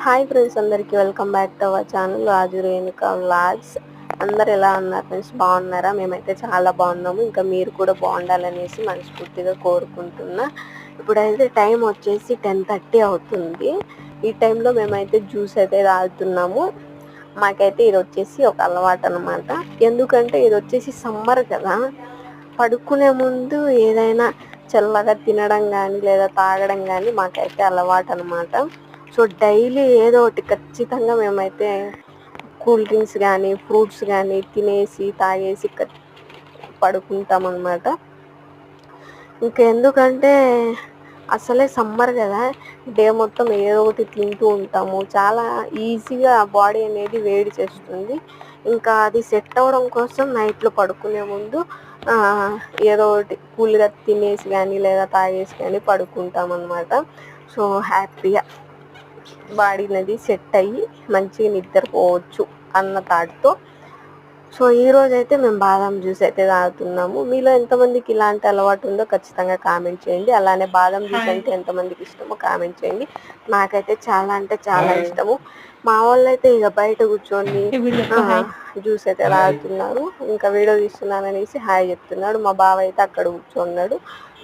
Hi friends, అందరికీ welcome back to our channel Raju Renuka vlogs. అందరు ఎలా ఉన్నారు ఫ్రెండ్స్? బాగున్నారా? మేమైతే చాలా బాగున్నాము. ఇంకా మీరు కూడా బాగుండాలనేసి మనస్ఫూర్తిగా కోరుకుంటున్నా. ఇప్పుడైతే టైం వచ్చేసి 10:30 అవుతుంది. ఈ టైంలో మేమైతే జ్యూస్ అయితే తాగుతున్నాము. మాకైతే ఇది వచ్చేసి ఒక అలవాటు అనమాట. ఎందుకంటే ఇది వచ్చేసి సమ్మర్ కదా, పడుకునే ముందు ఏదైనా చల్లగా తినడం కానీ లేదా తాగడం కానీ మాకైతే అలవాటు అనమాట. సో డైలీ ఏదో ఒకటి ఖచ్చితంగా మేమైతే కూల్ డ్రింక్స్ కానీ ఫ్రూట్స్ కానీ తినేసి తాగేసి పడుకుంటాం అన్నమాట. ఇంకెందుకంటే అసలే సమ్మర్ కదా, డే మొత్తం ఏదో ఒకటి తింటూ ఉంటాము. చాలా ఈజీగా బాడీ అనేది వేడి చేస్తుంది. ఇంకా అది సెట్ అవ్వడం కోసం నైట్లో పడుకునే ముందు ఏదో ఒకటి కూల్గా తినేసి కానీ లేదా తాగేసి కానీ పడుకుంటాం అన్నమాట. సో హ్యాపీగా బాడీ అనేది సెట్ అయ్యి మంచిగా నిద్రపోవచ్చు అన్న థాట్తో. సో ఈరోజు అయితే మేము బాదం జ్యూస్ అయితే తాగుతున్నాము. మీలో ఎంతమందికి ఇలాంటి అలవాటు ఉందో ఖచ్చితంగా కామెంట్ చేయండి. అలానే బాదం జ్యూస్ అంటే ఎంతమందికి ఇష్టమో కామెంట్ చేయండి. నాకైతే చాలా అంటే చాలా ఇష్టము. మా వాళ్ళు అయితే ఇక బయట కూర్చొని జ్యూస్ అయితే తాగుతున్నారు. ఇంకా వీడియో తీస్తున్నాను అనేసి హాయ్ చెప్తున్నాడు. మా బావ అయితే అక్కడ కూర్చున్నాడు.